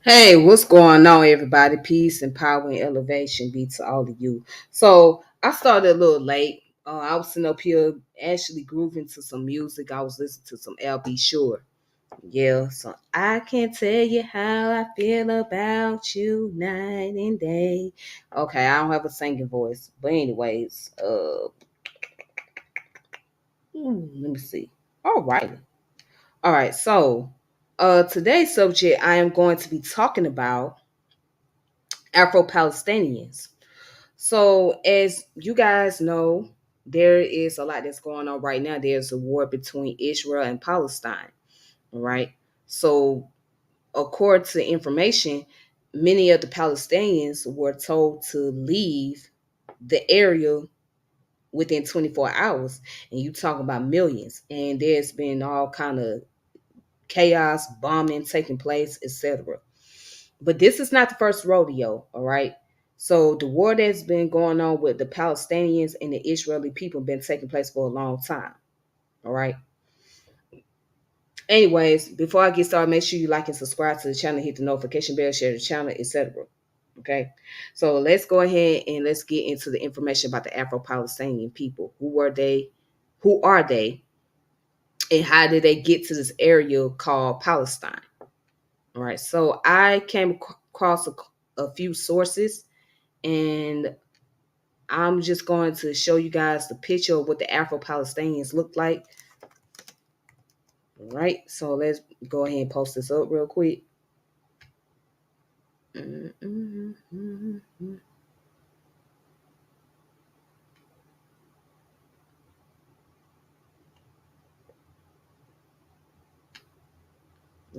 Hey, what's going on, everybody? Peace and power and elevation be to all of you. So I started a little late. I was sitting up here actually grooving to some music. I was listening to some LB Shore. Yeah, so I can't tell you how I feel about you night and day. Okay, I don't have a singing voice, but anyways, let me see. All right, all right. So, today's subject I am going to be talking about Afro-Palestinians. So, as you guys know, there is a lot that's going on right now. There's a war between Israel and Palestine, right? So, according to information, many of the Palestinians were told to leave the area within 24 hours. And you talk about millions. And there's been all kind of chaos, bombing taking place, etc. But this is not the first rodeo, all right? So the war that's been going on with the Palestinians and the Israeli people been taking place for a long time, all right? Anyways, before I get started, make sure you like and subscribe to the channel, hit the notification bell, share the channel, etc. Okay, so let's go ahead and let's get into the information about the Afro-Palestinian people. Who were they? Who are they? And how did they get to this area called Palestine? All right, so I came across a few sources, and I'm just going to show you guys the picture of what the Afro-Palestinians look like. All right, so let's go ahead and post this up real quick. All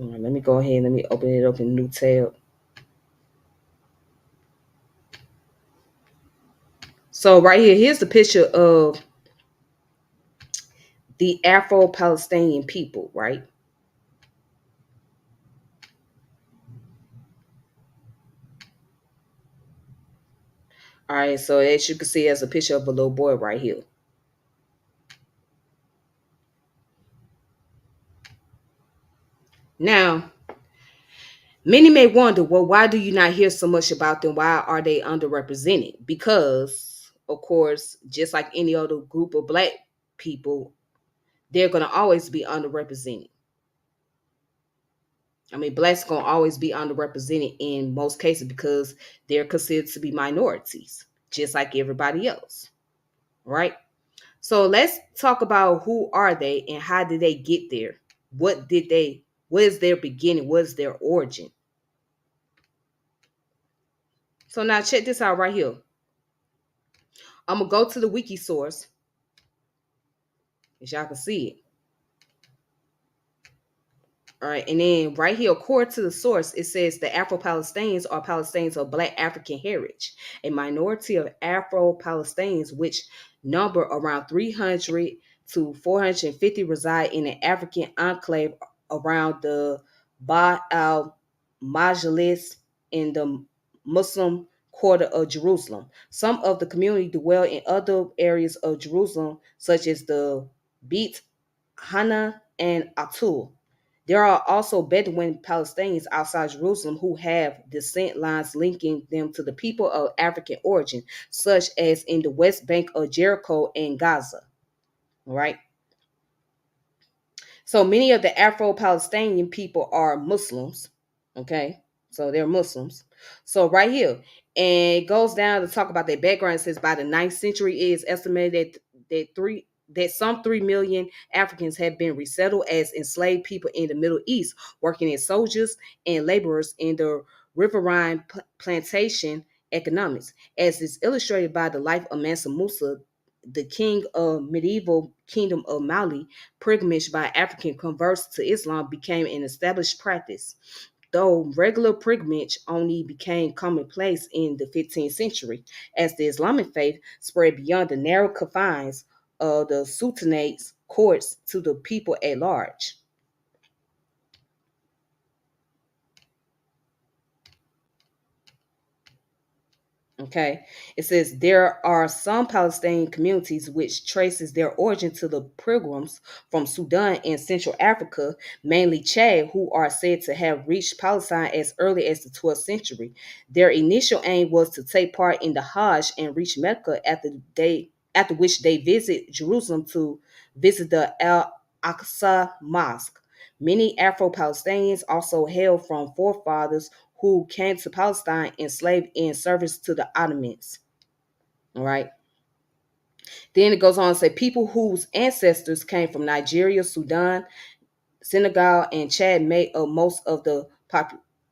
right, let me go ahead and let me open it up in a new tab. So right here, here's the picture of the Afro-Palestinian people, right? All right, so as you can see, there's a picture of a little boy right here. Now, many may wonder, well, why do you not hear so much about them? Why are they underrepresented? Because, of course, just like any other group of black people, they're going to always be underrepresented. I mean, blacks going to always be underrepresented in most cases because they're considered to be minorities, just like everybody else, right? So let's talk about who are they and how did they get there? What is their beginning? What is their origin? So now check this out right here. I'm gonna go to the wiki source, as y'all can see it. All right, and then right here, according to the source, it says the Afro-Palestinians are Palestinians of Black African heritage, a minority of Afro-Palestinians, which number around 300 to 450, reside in an African enclave around the Ba al Majlis in the Muslim quarter of Jerusalem. Some of the community dwell in other areas of Jerusalem, such as the Beit Hana and Atul. There are also Bedouin Palestinians outside Jerusalem who have descent lines linking them to the people of African origin, such as in the West Bank of Jericho and Gaza. All right. So many of the Afro-Palestinian people are Muslims. Okay. So they're Muslims. So right here, and it goes down to talk about their background. It says by the ninth century, it is estimated that some 3 million Africans have been resettled as enslaved people in the Middle East, working as soldiers and laborers in the riverine plantation economics, as is illustrated by the life of Mansa Musa, the king of medieval kingdom of Mali. Pilgrimage by African converts to Islam became an established practice, though regular pilgrimage only became commonplace in the 15th century as the Islamic faith spread beyond the narrow confines of the Sultanate's courts to the people at large. Okay. It says there are some Palestinian communities which traces their origin to the pilgrims from Sudan and Central Africa, mainly Chad, who are said to have reached Palestine as early as the 12th century. Their initial aim was to take part in the Hajj and reach Mecca after which they visit Jerusalem to visit the Al Aqsa Mosque. Many Afro-Palestinians also hail from forefathers who came to Palestine enslaved in service to the Ottomans. All right. Then it goes on to say people whose ancestors came from Nigeria, Sudan, Senegal, and Chad made up most of the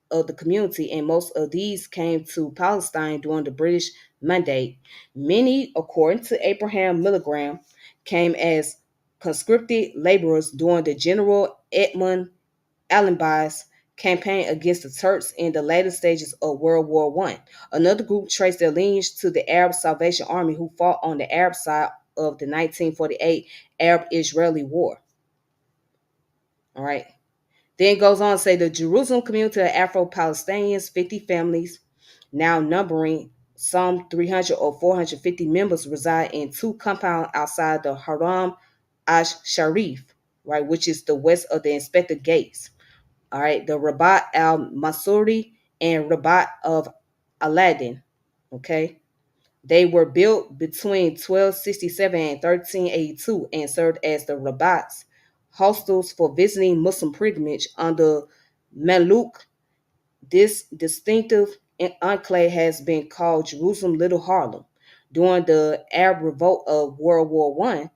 of the community, and most of these came to Palestine during the British Mandate. Many, according to Abraham Milligram, came as conscripted laborers during the General Edmund Allenby's campaign against the Turks in the later stages of World War One. Another group traced their lineage to the Arab Salvation Army who fought on the Arab side of the 1948 Arab-Israeli War. All right. Then it goes on to say the Jerusalem community of Afro-Palestinians, 50 families, now numbering some 300 or 450 members, reside in two compounds outside the Haram Ash Sharif, right, which is the west of the inspected gates. All right, the Rabat al Masuri and Rabat of Aladdin. Okay, they were built between 1267 and 1382 and served as the Rabats, hostels for visiting Muslim pilgrimage under Meluk. This distinctive enclave has been called Jerusalem Little Harlem. During the Arab Revolt of World War One,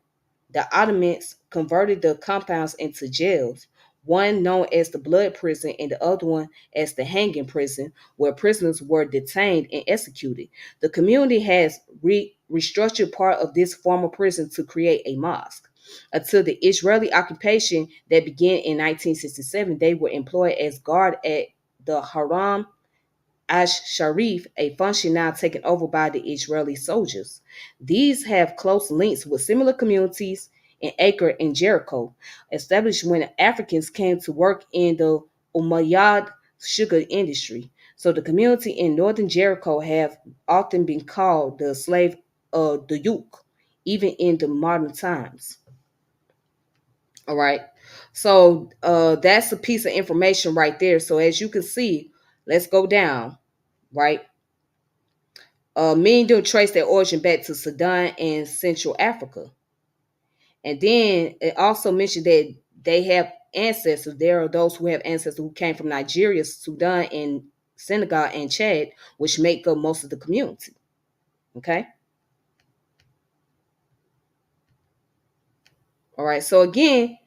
the Ottomans converted the compounds into jails, one known as the Blood Prison and the other one as the Hanging Prison, where prisoners were detained and executed. The community has restructured part of this former prison to create a mosque. Until the Israeli occupation that began in 1967, they were employed as guard at the Haram Ash Sharif, a function now taken over by the Israeli soldiers. These have close links with similar communities in Acre and Jericho, established when Africans came to work in the Umayyad sugar industry. So the community in northern Jericho have often been called the slave of the Yuk, even in the modern times. All right. So that's a piece of information right there. So as you can see, let's go down, right? Many do trace their origin back to Sudan and Central Africa. And then it also mentioned that they have ancestors. There are those who have ancestors who came from Nigeria, Sudan, and Senegal and Chad, which make up most of the community. Okay. All right. So again,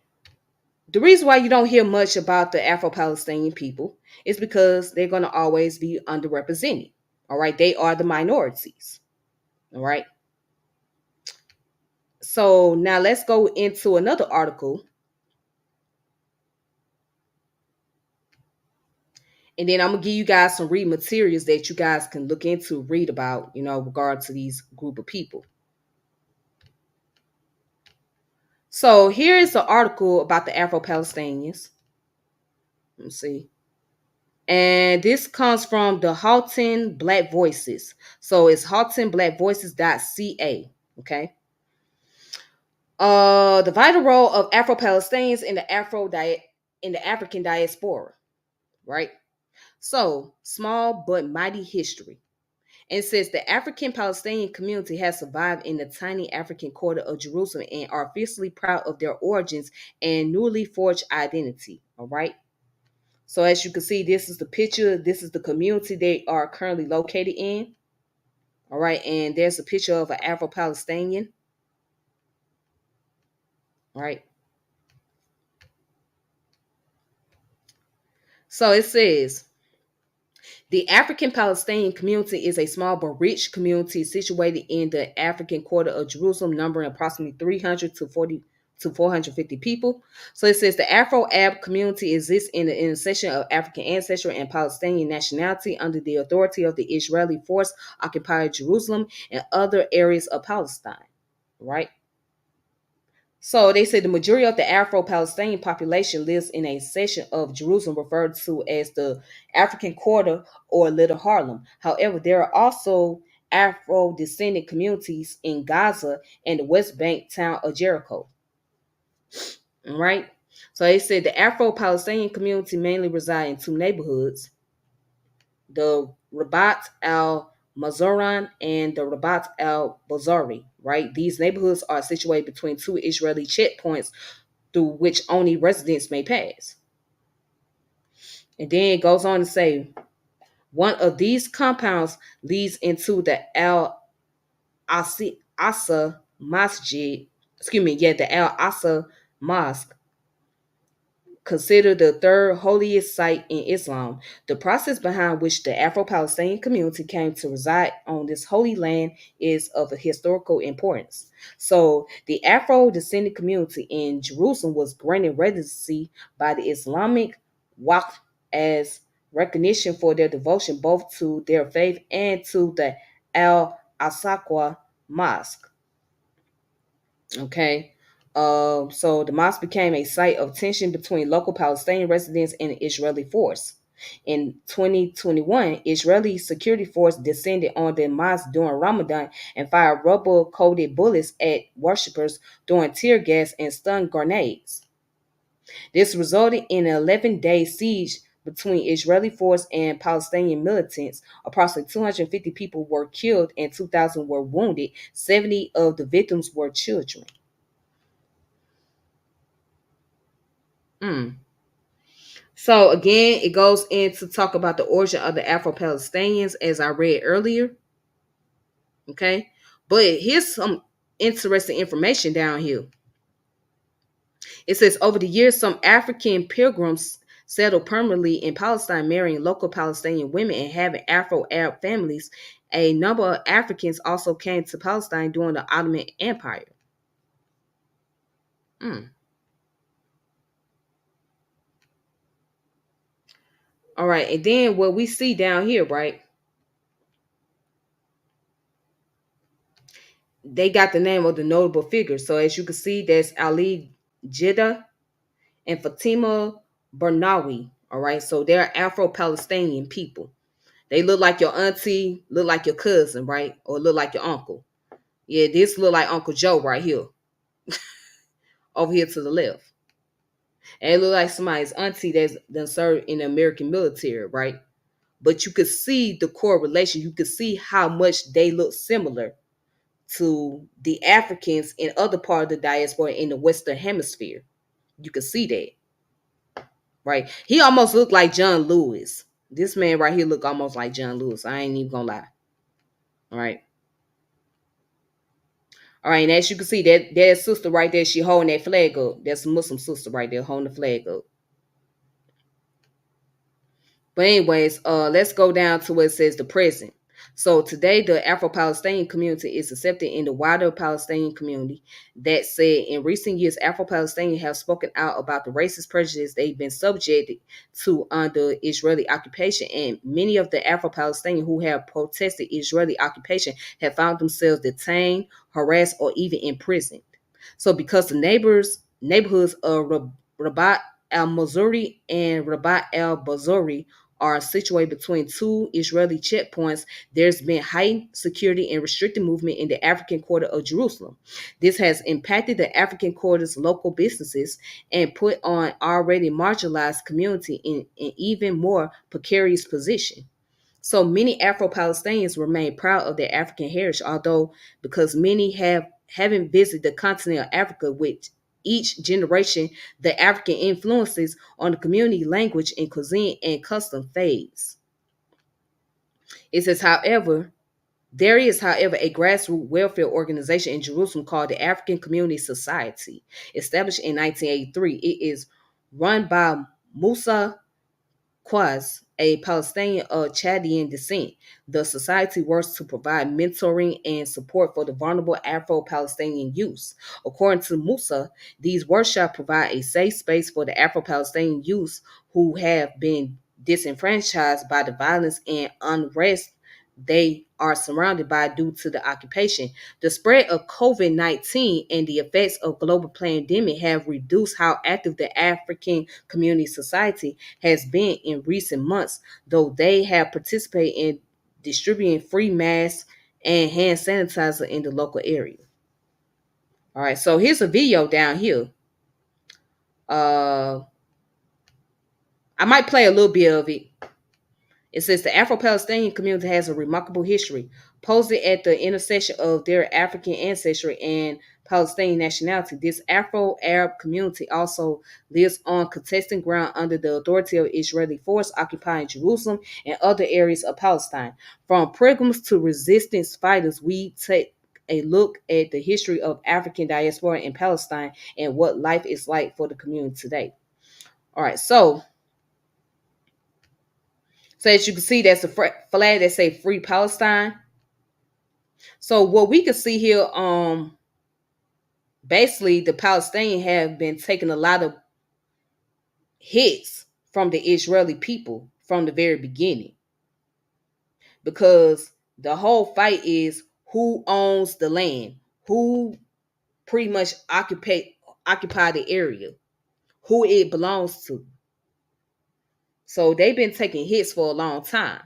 the reason why you don't hear much about the Afro-Palestinian people is because they're going to always be underrepresented. All right. They are the minorities. All right. So now let's go into another article. And then I'm gonna give you guys some read materials that you guys can look into, read about, regard to these group of people. So here is an article about the Afro-Palestinians. Let's see. And this comes from the Halton Black Voices. So it's haltonblackvoices.ca. Okay. The vital role of Afro-Palestinians in the in the African diaspora, right? So small but mighty history. And says the African Palestinian community has survived in the tiny African quarter of Jerusalem and are fiercely proud of their origins and newly forged identity. All right. So as you can see, this is the picture. This is the community they are currently located in. All right. And there's a picture of an Afro-Palestinian. All right. So it says the African Palestinian community is a small but rich community situated in the African quarter of Jerusalem, numbering approximately 300 to 40 to 450 people. So it says the Afro-Arab community exists in the intersection of African ancestry and Palestinian nationality under the authority of the Israeli force occupying Jerusalem and other areas of Palestine. Right? So they say the majority of the Afro-Palestinian population lives in a section of Jerusalem referred to as the African Quarter or Little Harlem. However, there are also Afro descendant communities in Gaza and the West Bank town of Jericho. All right. So they said the Afro-Palestinian community mainly reside in two neighborhoods, the Rabat al Mazuran and the Rabat al Bazari. Right. These neighborhoods are situated between two Israeli checkpoints through which only residents may pass. And then it goes on to say one of these compounds leads into the Al Asa Masjid. Excuse me, yeah, the Al Asa Mosque, considered the third holiest site in Islam. The process behind which the Afro-Palestinian community came to reside on this holy land is of a historical importance. So, the Afro-descendant community in Jerusalem was granted residency by the Islamic Waqf as recognition for their devotion both to their faith and to the Al-Aqsa Mosque. Okay. So the mosque became a site of tension between local Palestinian residents and the Israeli force. In 2021, Israeli security force descended on the mosque during Ramadan and fired rubber-coated bullets at worshippers throwing tear gas and stun grenades. This resulted in an 11-day siege between Israeli force and Palestinian militants. Approximately 250 people were killed and 2,000 were wounded. 70 of the victims were children. Mm. So again, it goes in to talk about the origin of the Afro-Palestinians, as I read earlier. Okay, but here's some interesting information down here. It says over the years, some African pilgrims settled permanently in Palestine, marrying local Palestinian women and having Afro-Arab families. A number of Africans also came to Palestine during the Ottoman Empire. Mm. All right, and then what we see down here, right? They got the name of the notable figures. So as you can see, there's Ali Jidda and Fatima Bernawi. All right, so they're Afro-Palestinian people. They look like your auntie, look like your cousin, right? Or look like your uncle. Yeah, this look like Uncle Joe right here, over here to the left. And it look like somebody's auntie that's done served in the American military, right? But you could see the correlation. You could see how much they look similar to the Africans in other part of the diaspora in the Western Hemisphere. You can see that, right? He almost looked like John Lewis. This man right here look almost like John Lewis. I ain't even gonna lie. All right. All right, and as you can see, that sister right there, she holding that flag up. That's a Muslim sister right there holding the flag up. But anyways, let's go down to what it says the present. So today, the Afro-Palestinian community is accepted in the wider Palestinian community. That said, in recent years, Afro-Palestinians have spoken out about the racist prejudice they've been subjected to under Israeli occupation, and many of the Afro-Palestinians who have protested Israeli occupation have found themselves detained, harassed, or even imprisoned. So, because the neighborhoods of Rabat al-Mazuri and Rabat al-Bazori are situated between two Israeli checkpoints, there's been heightened security and restricted movement in the African quarter of Jerusalem. This has impacted the African quarter's local businesses and put on already marginalized community in an even more precarious position. So many Afro-Palestinians remain proud of their African heritage, although because many haven't visited the continent of Africa, with each generation, the African influences on the community, language, and cuisine and custom fades. It says, however, there is, however, a grassroots welfare organization in Jerusalem called the African Community Society. Established in 1983, it is run by Musa Quaz, a Palestinian of Chadian descent. The society works to provide mentoring and support for the vulnerable Afro-Palestinian youth. According to Musa, these workshops provide a safe space for the Afro-Palestinian youth who have been disenfranchised by the violence and unrest they are surrounded by due to the occupation. The spread of COVID-19 and the effects of global pandemic have reduced how active the African Community Society has been in recent months, though they have participated in distributing free masks and hand sanitizer in the local area. All right, so here's a video down here. Uh, I might play a little bit of it. It says the Afro-Palestinian community has a remarkable history, posed at the intersection of their African ancestry and Palestinian nationality. This Afro-Arab community also lives on contested ground under the authority of Israeli force occupying Jerusalem and other areas of Palestine. From pilgrims to resistance fighters, we take a look at the history of African diaspora in Palestine and what life is like for the community today. All right, so as you can see, that's a flag that say "Free Palestine." So what we can see here, basically the Palestinians have been taking a lot of hits from the Israeli people from the very beginning, because the whole fight is who owns the land, who pretty much occupy the area, who it belongs to. So they've been taking hits for a long time,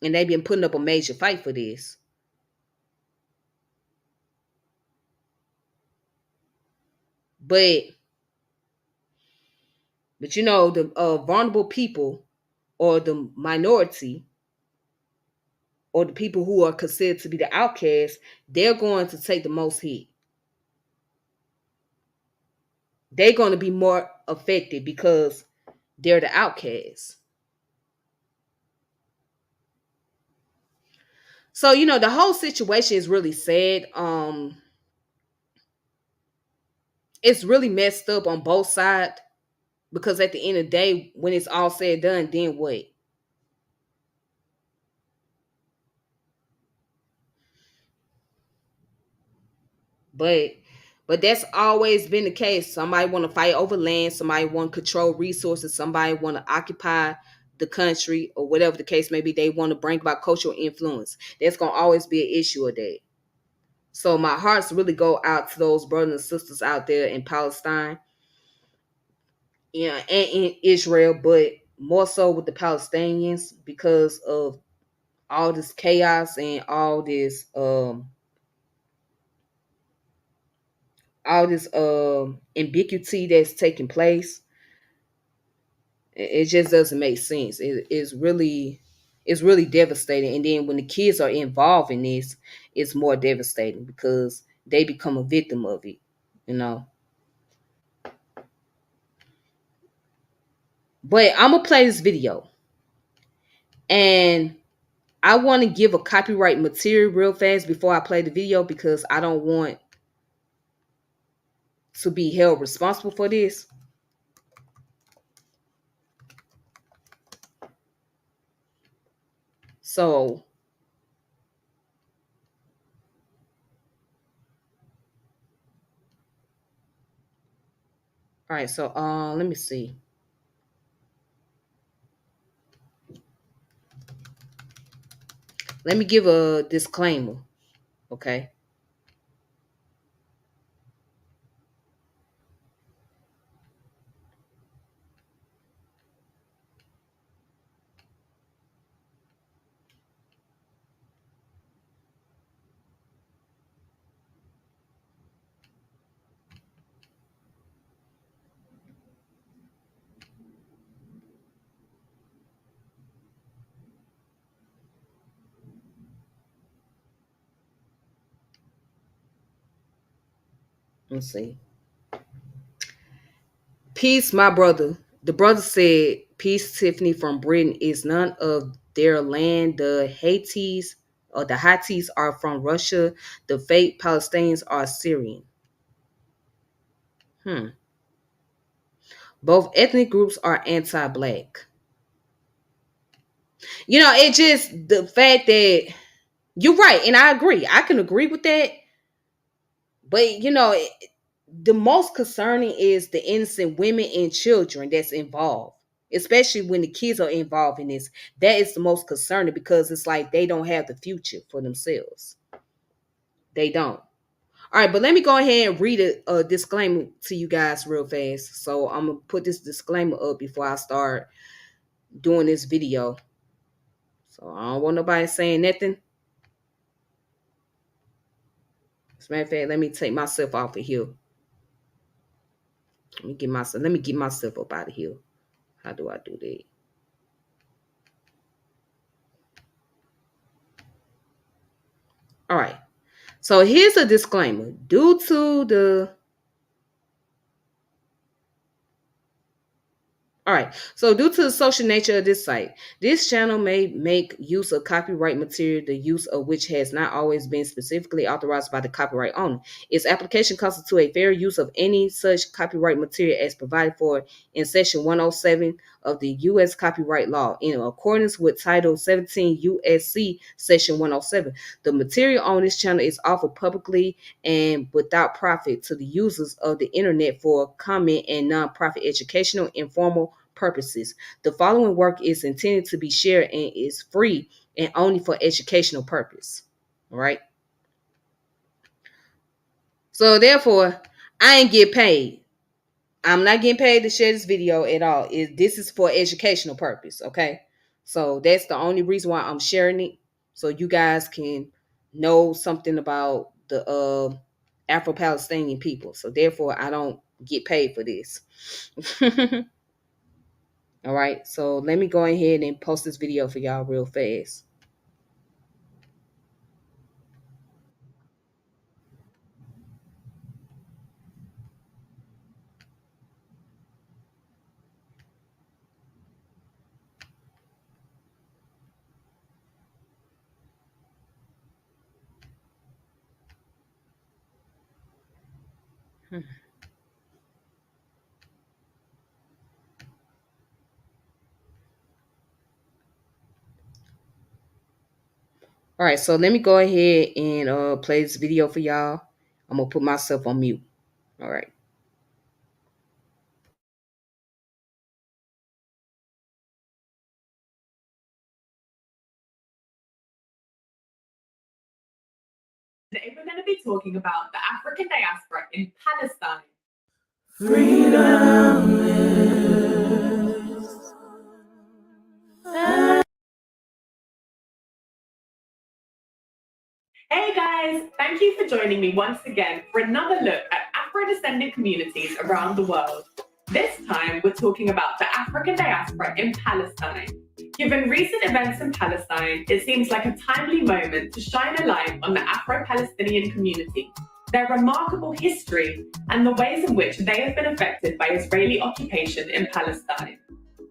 and they've been putting up a major fight for this. But the vulnerable people, or the minority, or the people who are considered to be the outcasts, they're going to take the most hit. They're going to be more affected because they're the outcasts. So, the whole situation is really sad. It's really messed up on both sides, because at the end of the day, when it's all said and done, then what? But that's always been the case. Somebody want to fight over land, somebody want to control resources, somebody want to occupy the country, or whatever the case may be. They want to bring about cultural influence. There's going to always be an issue of that. So my hearts really go out to those brothers and sisters out there in Palestine, and in Israel, but more so with the Palestinians, because of all this chaos and all this ambiguity that's taking place. It just doesn't make sense. It's really devastating. And then when the kids are involved in this, it's more devastating because they become a victim of it, you know. But I'm gonna play this video, and I want to give a copyright material real fast before I play the video, because I don't want to be held responsible for this. So, all right. So, let me see. Let me give a disclaimer, okay? Let's see. Peace, my brother. The brother said, "Peace, Tiffany from Britain, is none of their land. The Haitis or the Houthis are from Russia. The fake Palestinians are Syrian." Hmm. Both ethnic groups are anti-black. It just the fact that you're right, and I agree. I can agree with that. But the most concerning is the innocent women and children that's involved, especially when the kids are involved in this. That is the most concerning, because it's like they don't have the future for themselves. They don't. All right, but let me go ahead and read a disclaimer to you guys real fast. So I'm gonna put this disclaimer up before I start doing this video. So I don't want nobody saying nothing. matter of fact, let me take myself off of here. Let me get myself up out of here. How do I do that? All right. So here's a disclaimer. Due to the All right. So, due to the social nature of this site, this channel may make use of copyright material, the use of which has not always been specifically authorized by the copyright owner. Its application constitutes a fair use of any such copyright material as provided for in Section 107 of the U.S. Copyright Law, in accordance with Title 17 U.S.C. Section 107. The material on this channel is offered publicly and without profit to the users of the internet for comment and non-profit educational, informal purposes. The following work is intended to be shared and is free and only for educational purpose. All right. So therefore, I ain't get paid. I'm not getting paid to share this video at all. This is for educational purpose. Okay. So that's the only reason why I'm sharing it. So you guys can know something about the Afro-Palestinian people. So therefore, I don't get paid for this. All right, so let me go ahead and post this video for y'all real fast. All right, so let me go ahead and play this video for y'all. I'm gonna put myself on mute. All right. Today we're going to be talking about the African diaspora in Palestine. Freedom is... Hey guys, thank you for joining me once again for another look at Afro-descendant communities around the world. This time we're talking about the African diaspora in Palestine. Given recent events in Palestine, it seems like a timely moment to shine a light on the Afro-Palestinian community, their remarkable history, and the ways in which they have been affected by Israeli occupation in Palestine.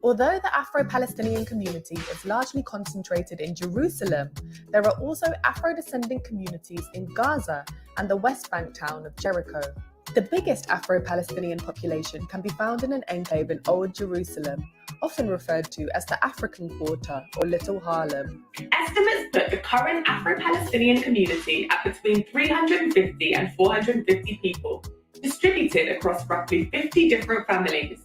Although the Afro-Palestinian community is largely concentrated in Jerusalem, there are also Afro-descendant communities in Gaza and the West Bank town of Jericho. The biggest Afro-Palestinian population can be found in an enclave in Old Jerusalem, often referred to as the African Quarter or Little Harlem. Estimates put the current Afro-Palestinian community at between 350 and 450 people, distributed across roughly 50 different families.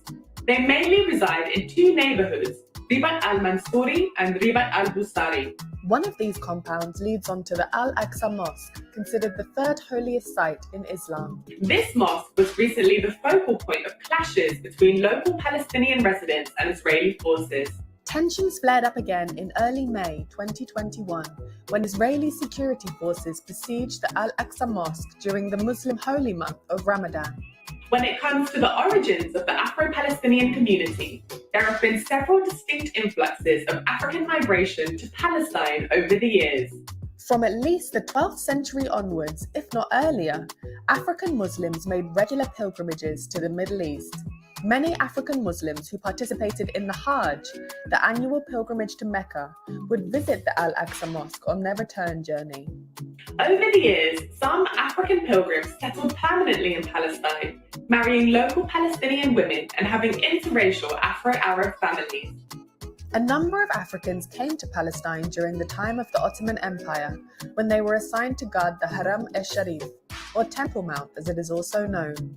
They mainly reside in two neighborhoods, Ribat al-Mansouri and Ribat al-Busari. One of these compounds leads onto the Al-Aqsa Mosque, considered the third holiest site in Islam. This mosque was recently the focal point of clashes between local Palestinian residents and Israeli forces. Tensions flared up again in early May 2021 when Israeli security forces besieged the Al-Aqsa Mosque during the Muslim holy month of Ramadan. When it comes to the origins of the Afro-Palestinian community, there have been several distinct influxes of African migration to Palestine over the years. From at least the 12th century onwards, if not earlier, African Muslims made regular pilgrimages to the Middle East. Many African Muslims who participated in the Hajj, the annual pilgrimage to Mecca, would visit the Al-Aqsa Mosque on their return journey. Over the years, some African pilgrims settled permanently in Palestine, marrying local Palestinian women and having interracial Afro-Arab families. A number of Africans came to Palestine during the time of the Ottoman Empire, when they were assigned to guard the Haram al-Sharif, or Temple Mount as it is also known.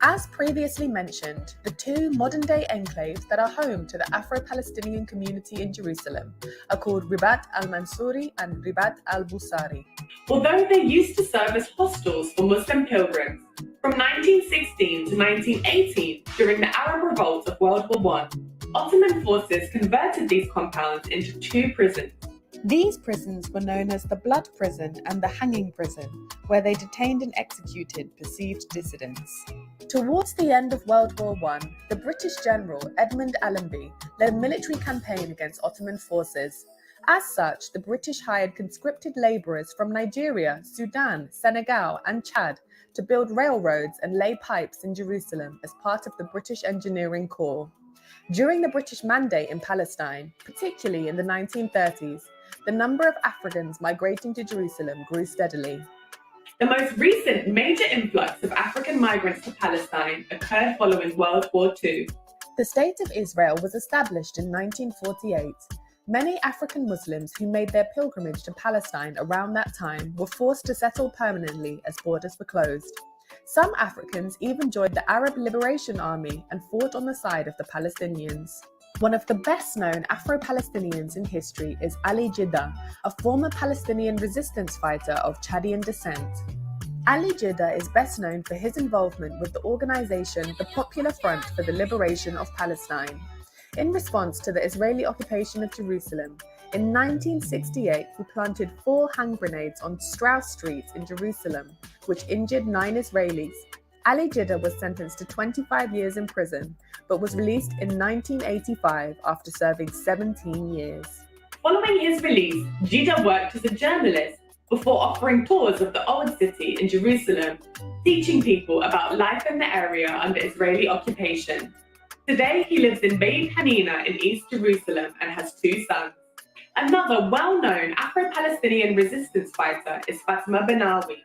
As previously mentioned, the two modern-day enclaves that are home to the Afro-Palestinian community in Jerusalem are called Ribat al-Mansouri and Ribat al-Busari. Although they used to serve as hostels for Muslim pilgrims, from 1916 to 1918, during the Arab Revolt of World War I, Ottoman forces converted these compounds into two prisons. These prisons were known as the Blood Prison and the Hanging Prison, where they detained and executed perceived dissidents. Towards the end of World War I, the British general Edmund Allenby led a military campaign against Ottoman forces. As such, the British hired conscripted labourers from Nigeria, Sudan, Senegal, and Chad to build railroads and lay pipes in Jerusalem as part of the British Engineering Corps. During the British Mandate in Palestine, particularly in the 1930s, the number of Africans migrating to Jerusalem grew steadily. The most recent major influx of African migrants to Palestine occurred following World War II. The State of Israel was established in 1948. Many African Muslims who made their pilgrimage to Palestine around that time were forced to settle permanently as borders were closed. Some Africans even joined the Arab Liberation Army and fought on the side of the Palestinians. One of the best-known Afro-Palestinians in history is Ali Jidda, a former Palestinian resistance fighter of Chadian descent. Ali Jidda is best known for his involvement with the organization the Popular Front for the Liberation of Palestine. In response to the Israeli occupation of Jerusalem, in 1968 he planted 4 hand grenades on Strauss Street in Jerusalem, which injured 9 Israelis. Ali Jidda was sentenced to 25 years in prison, but was released in 1985 after serving 17 years. Following his release, Jida worked as a journalist before offering tours of the Old City in Jerusalem, teaching people about life in the area under Israeli occupation. Today, he lives in Beit Hanina in East Jerusalem and has 2 sons. Another well-known Afro-Palestinian resistance fighter is Fatima Benawi.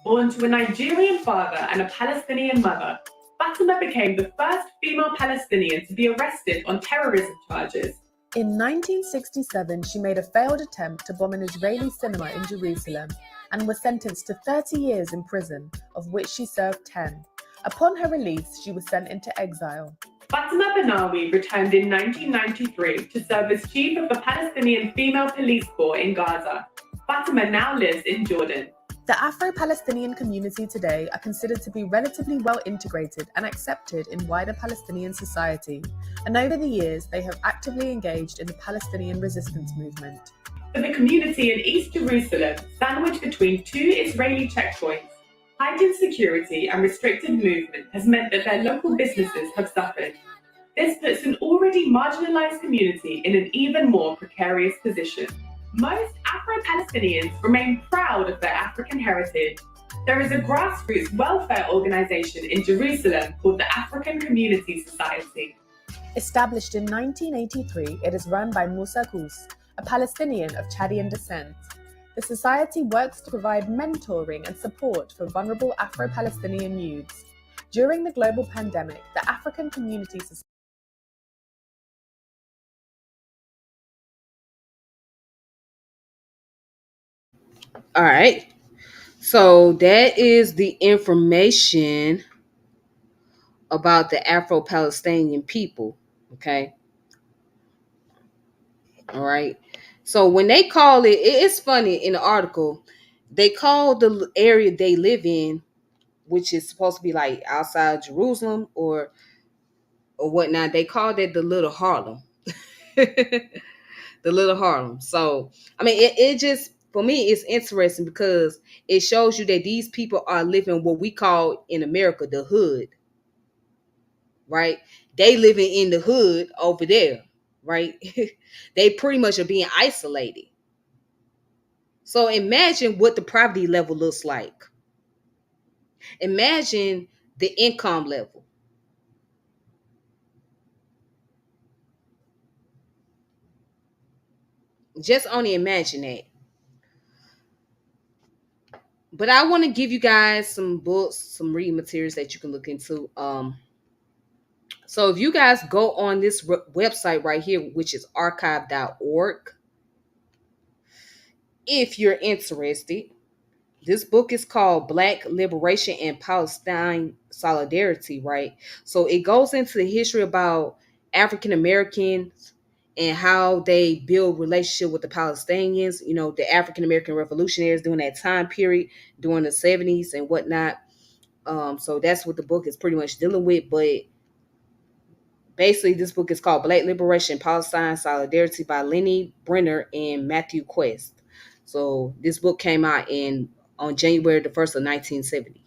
Born to a Nigerian father and a Palestinian mother, Fatima became the first female Palestinian to be arrested on terrorism charges. In 1967, she made a failed attempt to bomb an Israeli cinema in Jerusalem and was sentenced to 30 years in prison, of which she served 10. Upon her release, she was sent into exile. Fatima Benawi returned in 1993 to serve as chief of the Palestinian Female Police Corps in Gaza. Fatima now lives in Jordan. The Afro-Palestinian community today are considered to be relatively well integrated and accepted in wider Palestinian society, and over the years they have actively engaged in the Palestinian resistance movement. For the community in East Jerusalem, sandwiched between 2 Israeli checkpoints, heightened security and restricted movement has meant that their local businesses have suffered. This puts an already marginalized community in an even more precarious position. Most Afro-Palestinians remain proud of their African heritage. There is a grassroots welfare organization in Jerusalem called the African Community Society. Established in 1983, it is run by Musa Kous, a Palestinian of Chadian descent. The society works to provide mentoring and support for vulnerable Afro-Palestinian youths. During the global pandemic, the African Community Society All right. So that is the information about the Afro-Palestinian people. Okay. All right. So when they call it's funny in the article, they call the area they live in, which is supposed to be like outside Jerusalem or whatnot, they called it the Little Harlem. The Little Harlem. So I mean it just for me it's interesting because it shows you that these people are living what we call in America the hood, right? They living in the hood over there, right? They pretty much are being isolated. So imagine what the poverty level looks like. Imagine the income level. Just only imagine that. But I want to give you guys some books, some reading materials that you can look into. So if you guys go on this website right here, which is archive.org, if you're interested, this book is called Black Liberation and Palestine Solidarity, right? So it goes into the history about African Americans and how they build relationship with the Palestinians, you know, the African American revolutionaries during that time period, during the 70s and whatnot. So that's what the book is pretty much dealing with. But Basically, this book is called Black Liberation, Palestine Solidarity by Lenny Brenner and Matthew Quest. So this book came out on January the 1st of 1970.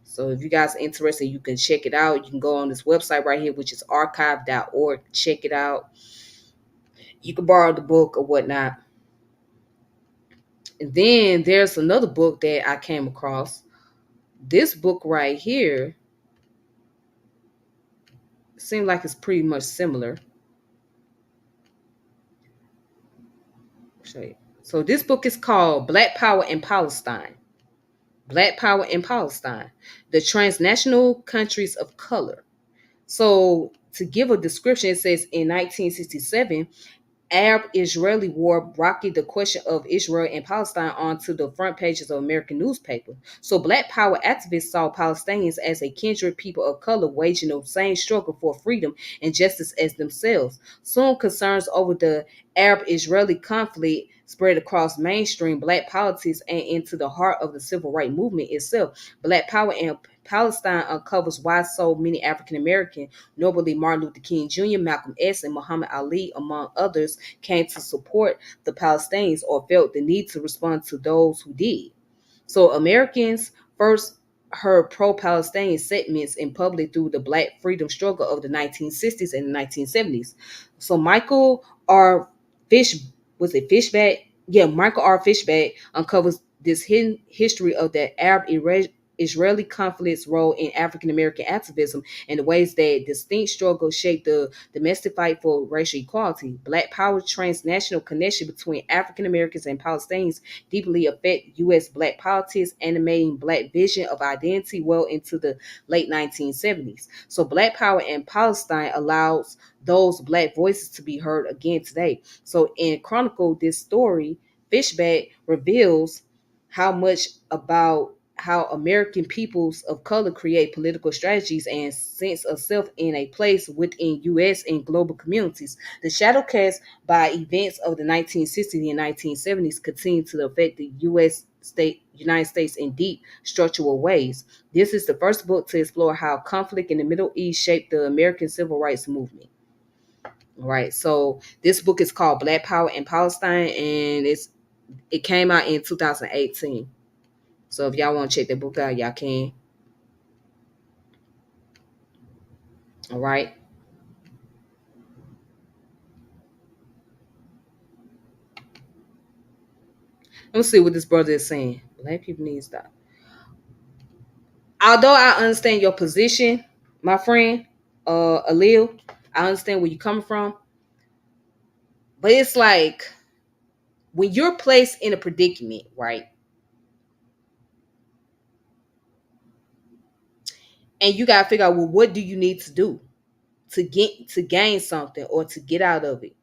So if you guys are interested, you can check it out. You can go on this website right here, which is archive.org. Check it out. You can borrow the book or whatnot. And then there's another book that I came across. This book right here seems like it's pretty much similar. Show you. So this book is called Black Power in Palestine. Black Power in Palestine, the transnational countries of color. So to give a description, it says in 1967, Arab-Israeli war rocketed the question of Israel and Palestine onto the front pages of American newspapers. So Black Power activists saw Palestinians as a kindred people of color waging the same struggle for freedom and justice as themselves. Soon concerns over the Arab-Israeli conflict spread across mainstream Black politics and into the heart of the civil rights movement itself. Black Power in Palestine uncovers why so many African Americans, notably Martin Luther King Jr., Malcolm X, and Muhammad Ali, among others, came to support the Palestinians or felt the need to respond to those who did. So Americans first heard pro-Palestinian sentiments in public through the Black freedom struggle of the 1960s and 1970s. So Michael R. Fish, was it Fishback? Yeah, Michael R. Fishback uncovers this hidden history of the Arab Israeli conflict's role in African American activism and the ways that distinct struggles shape the domestic fight for racial equality. Black Power transnational connection between African Americans and Palestinians deeply affect U.S. Black politics, animating Black vision of identity well into the late 1970s. So Black Power in Palestine allows those Black voices to be heard again today. So in Chronicle this story, Fishback reveals how much about how American peoples of color create political strategies and sense of self in a place within U.S. and global communities. The shadow cast by events of the 1960s and 1970s continue to affect the United States in deep structural ways. This is the first book to explore how conflict in the Middle East shaped the American civil rights movement. All right, so this book is called Black Power in Palestine, and it came out in 2018. So if y'all want to check the book out, y'all can. All right. Let's see what this brother is saying. Black people need to stop. Although I understand your position, my friend, Alil, I understand where you're coming from. But it's like when you're placed in a predicament, right? And you gotta figure out, well, what do you need to do to gain something or to get out of it?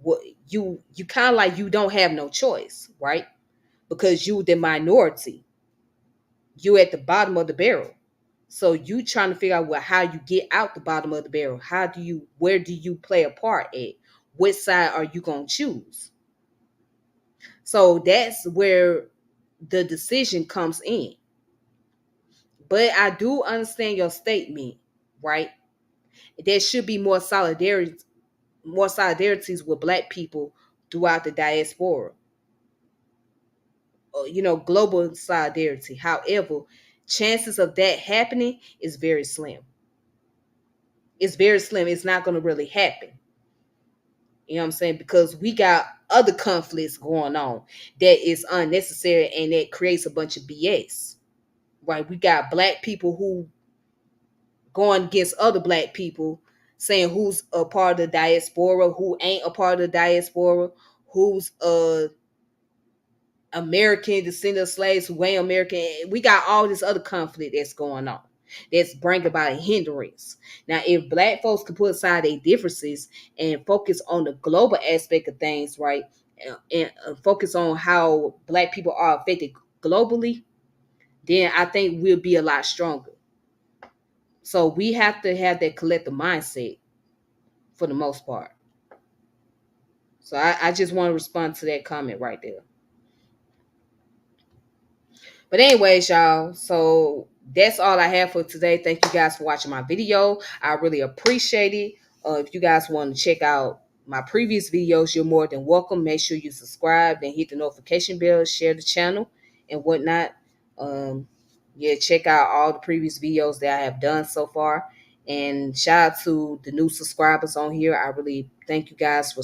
What you kind of like you don't have no choice, right? Because you the minority. You at the bottom of the barrel. So you trying to figure out, well, how you get out the bottom of the barrel. Where do you play a part at? Which side are you gonna choose? So that's where the decision comes in. But I do understand your statement, right? There should be more solidarities with Black people throughout the diaspora. Global solidarity. However, chances of that happening is very slim. It's very slim. It's not going to really happen. You know what I'm saying? Because we got other conflicts going on that is unnecessary and that creates a bunch of BS. Right? We got Black people who going against other Black people, saying who's a part of the diaspora, who ain't a part of the diaspora, who's American descendant of slaves, who ain't American. We got all this other conflict that's going on. That's bringing about a hindrance. Now, if Black folks can put aside their differences and focus on the global aspect of things, right, and focus on how Black people are affected globally, then I think we'll be a lot stronger. So we have to have that collective mindset for the most part. So I just want to respond to that comment right there. But anyways, y'all, so that's all I have for today. Thank you guys for watching my video. I really appreciate it. If you guys want to check out my previous videos, you're more than welcome. Make sure you subscribe and hit the notification bell, share the channel and whatnot. Yeah, check out all the previous videos that I have done so far. And shout out to the new subscribers on here. I really thank you guys for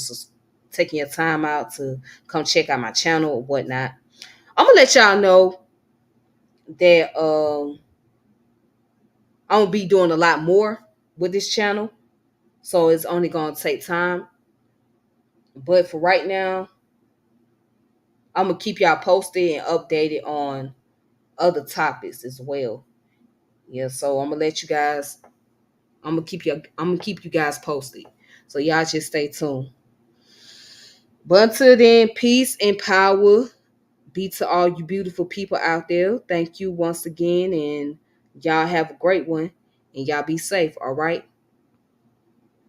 taking your time out to come check out my channel or whatnot. I'm gonna let y'all know that I'm gonna be doing a lot more with this channel, so it's only gonna take time. But for right now, I'm gonna keep y'all posted and updated on other topics as well. Yeah, so I'm gonna let you guys. I'm gonna keep you guys posted. So y'all just stay tuned. But until then, peace and power be to all you beautiful people out there. Thank you once again, and y'all have a great one. And y'all be safe. All right.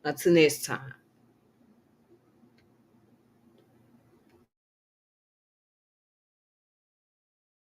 Until next time.